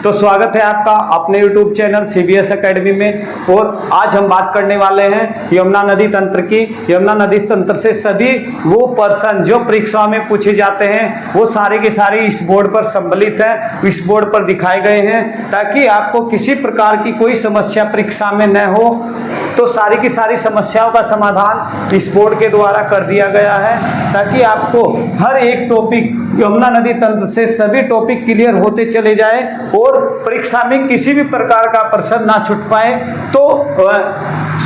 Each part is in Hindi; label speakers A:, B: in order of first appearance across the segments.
A: तो स्वागत है आपका अपने YouTube चैनल CBS एकेडमी में। और आज हम बात करने वाले हैं यमुना नदी तंत्र की। यमुना नदी तंत्र से सभी वो प्रश्न जो परीक्षा में पूछे जाते हैं वो सारे के सारे इस बोर्ड पर सम्मिलित है, इस बोर्ड पर दिखाए गए हैं, ताकि आपको किसी प्रकार की कोई समस्या परीक्षा में न हो। तो सारी की सारी समस्याओं का समाधान इस बोर्ड के द्वारा कर दिया गया है, ताकि आपको हर एक टॉपिक यमुना नदी तंत्र से सभी टॉपिक क्लियर होते चले जाए और परीक्षा में किसी भी प्रकार का प्रश्न ना छूट पाए। तो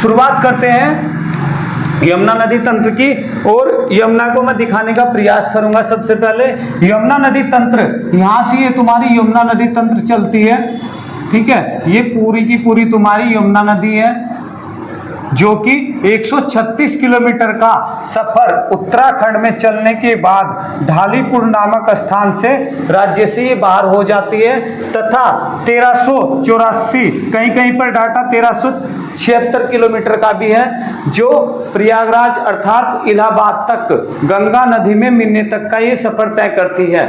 A: शुरुआत करते हैं यमुना नदी तंत्र की। और यमुना को मैं दिखाने का प्रयास करूंगा। सबसे पहले यमुना नदी तंत्र, यहाँ से ये तुम्हारी यमुना नदी तंत्र चलती है, ठीक है। ये पूरी की पूरी तुम्हारी यमुना नदी है, जो कि 136 किलोमीटर का सफर उत्तराखंड में चलने के बाद ढालीपुर नामक स्थान से राज्य से ये बाहर हो जाती है, तथा 1384 कहीं कहीं पर डाटा 1376 किलोमीटर का भी है, जो प्रयागराज अर्थात इलाहाबाद तक गंगा नदी में मिलने तक का ये सफर तय करती है।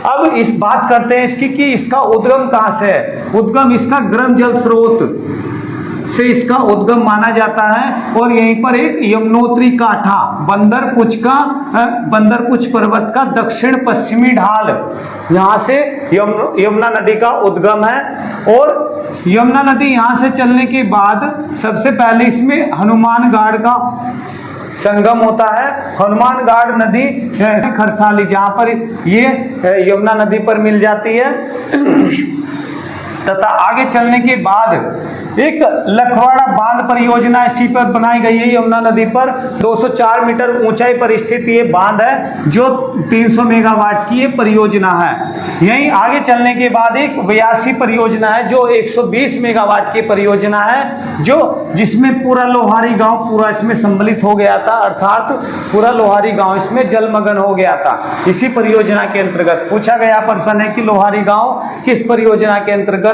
A: अब इस बात करते हैं इसकी कि इसका उद्गम कहाँ से है। उद्गम इसका गर्म जल स्रोत से इसका उद्गम माना जाता है। और यहीं पर एक यमुनोत्री काठा बंदरपुछ पर्वत का दक्षिण पश्चिमी ढाल, यहाँ से यमुना नदी का उद्गम है। और यमुना नदी यहाँ से चलने के बाद सबसे पहले इसमें हनुमानगढ़ का संगम होता है। हनुमानगढ़ नदी खरसाली, जहाँ पर ये यमुना नदी पर मिल जाती है, तथा आगे चलने के बाद एक लखवाड़ा बांध परियोजना इसी पर बनाई गई है। यमुना नदी पर 204 मीटर ऊंचाई पर स्थित ये बांध है, जो 300 मेगावाट की ये परियोजना है। यहीं आगे चलने के बाद एक व्यासी परियोजना है, जो 120 मेगावाट की परियोजना है, जिसमें पूरा लोहारी गांव पूरा इसमें सम्मिलित हो गया था, अर्थात पूरा लोहारी गांव इसमें जलमग्न हो गया था। इसी परियोजना के अंतर्गत पूछा गया प्रश्न है कि लोहारी गांव किस परियोजना के अंतर्गत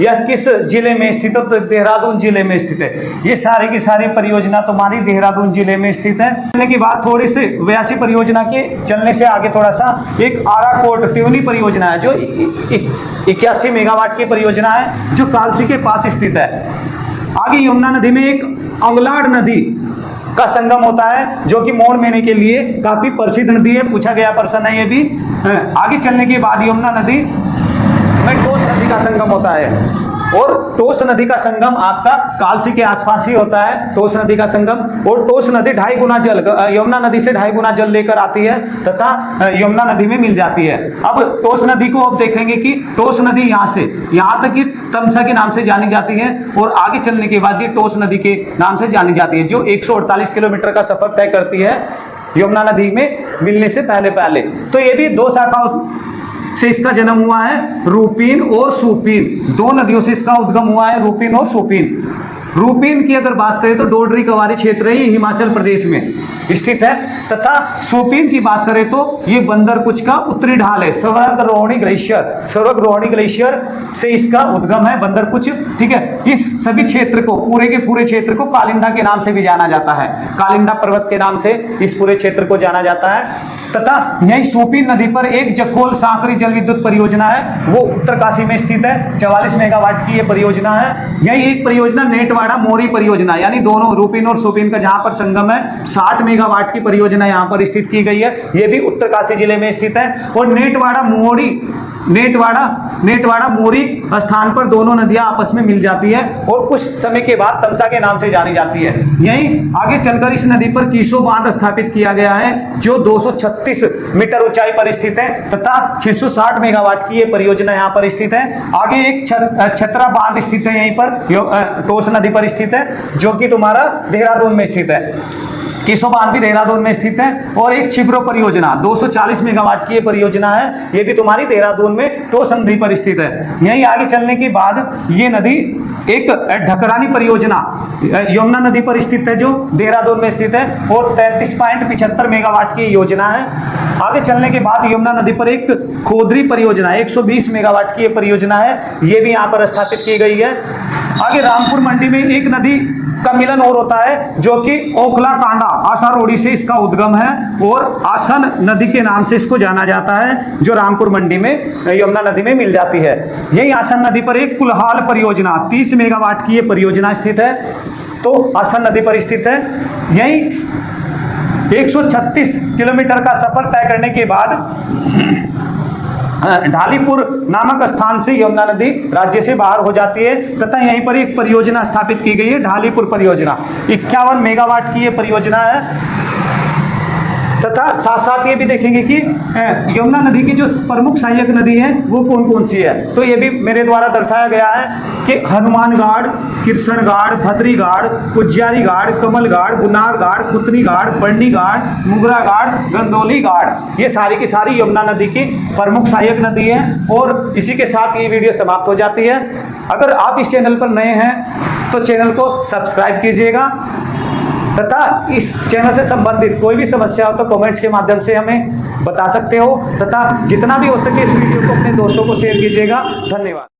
A: या किस जिले में स्थित है। तो देहरादून जिले में स्थित है। ये सारी की सारी परियोजना तुम्हारी देहरादून जिले में स्थित है। चलने की बात थोड़ी सी व्यासी परियोजना के चलने से आगे थोड़ा सा एक आराकोट त्यूनी परियोजना है, जो 81 मेगावाट की परियोजना है, जो कालसी के पास स्थित है। आगे यमुना नदी में एक अंगलाड नदी का संगम होता है, जो कि मोर मेने के लिए काफी प्रसिद्ध नदी है। पूछा गया प्रश्न है ये भी। आगे चलने के बाद यमुना नदी में टोस नदी का संगम होता है। और टोस नदी का संगम आपका कालसी के आसपास ही होता है, टोस नदी का संगम। और टोस नदी 2.5 गुना जल यमुना नदी से 2.5 गुना जल लेकर आती है, तथा यमुना नदी में मिल जाती है। अब टोस नदी को अब देखेंगे कि टोस नदी यहाँ तक कि तमसा के नाम से जानी जाती है, और आगे चलने के बाद ये टोस नदी के नाम से जानी जाती है, जो 148 किलोमीटर का सफर तय करती है यमुना नदी में मिलने से पहले। तो ये भी दो शाखाओं से इसका जन्म हुआ है, रूपीन और सूपीन। दो नदियों से इसका उद्गम हुआ है, रूपीन और सूपीन। रूपीन की अगर बात करें तो डोडरी कवारी क्षेत्र ही हिमाचल प्रदेश में स्थित है, तथा सूपीन की बात करें तो ये बंदरपुछ का उत्तरी ढाल है। सर्वग्रोहणी ग्लेशियर से इसका उद्गम है बंदरपुछ, ठीक है। इस सभी क्षेत्र को, पूरे के पूरे क्षेत्र को कालिंदा के नाम से भी जाना जाता है। कालिंदा पर्वत के नाम से इस पूरे क्षेत्र को जाना जाता है। तथा यही सूपीन नदी पर एक जखोल सांकरी जल विद्युत परियोजना है, वो उत्तरकाशी में स्थित है। 44 मेगावाट की ये परियोजना है। यही एक परियोजना नेटवाड़ा मोरी परियोजना, यानी दोनों रूपीन और सूपीन का जहां पर संगम है, 60 मेगावाट की परियोजना यहां पर स्थित की गई है। ये भी उत्तरकाशी जिले में स्थित है। और नेटवाड़ा मोरी स्थान पर दोनों नदियां आपस में मिल जाती है, और कुछ समय के बाद तमसा के नाम से जानी जाती है। यहीं आगे चलकर इस नदी पर कीसो बांध स्थापित किया गया है, जो 236 मीटर ऊंचाई पर स्थित है, तथा 660 मेगावाट की ये परियोजना यहाँ पर स्थित है। आगे एक छतरा बांध स्थित है, यहीं पर टोस नदी पर स्थित है, जो कि तुम्हारा देहरादून में स्थित है। कीसो बांध भी देहरादून में स्थित है। और एक छिब्रो परियोजना 240 मेगावाट की ये परियोजना है, ये भी तुम्हारी देहरादून में टोस नदी पर स्थित है। यहीं आगे चलने के बाद ये नदी एक ढकरानी परियोजना यमुना नदी पर स्थित है, जो देहरादून में स्थित है, और 33.75 मेगावाट की योजना है। आगे चलने के बाद यमुना नदी पर एक खोदरी परियोजना 120 मेगावाट की ये परियोजना है, ये भी यहाँ पर स्थापित की गई है। आगे रामपुर मंडी में एक नदी का मिलन और होता है, जो कि ओखला कांडा आसारोड़ी से इसका उद्गम है और आसन नदी के नाम से इसको जाना जाता है, जो रामपुर मंडी में यमुना नदी में मिल जाती है। यही आसन नदी पर एक कुल्हाल परियोजना 30 मेगावाट की ये परियोजना स्थित है, तो आसन नदी पर स्थित है। यही 136 किलोमीटर का सफर तय करने के बाद ढालीपुर नामक स्थान से यमुना नदी राज्य से बाहर हो जाती है तथा यहीं पर एक परियोजना स्थापित की गई है, ढालीपुर परियोजना। 51 मेगावाट की ये परियोजना है तथा साथ साथ ये भी देखेंगे कि यमुना नदी की जो प्रमुख सहायक नदी है वो कौन कौन सी है, तो ये भी मेरे द्वारा दर्शाया गया है कि हनुमान घाट, कृष्ण घाट, भद्री घाट, उज्जैरी घाट, कमल घाट, गुनार घाट, कुतनी घाट, बर्नी घाट, मुगरा घाट, गंदौली घाट, ये सारी की सारी यमुना नदी की प्रमुख सहायक नदी है। और इसी के साथ ये वीडियो समाप्त हो जाती है। अगर आप इस चैनल पर नए हैं तो चैनल को सब्सक्राइब कीजिएगा तथा इस चैनल से संबंधित कोई भी समस्या हो तो कमेंट्स के माध्यम से हमें बता सकते हो तथा जितना भी हो सके इस वीडियो को अपने दोस्तों को शेयर कीजिएगा। धन्यवाद।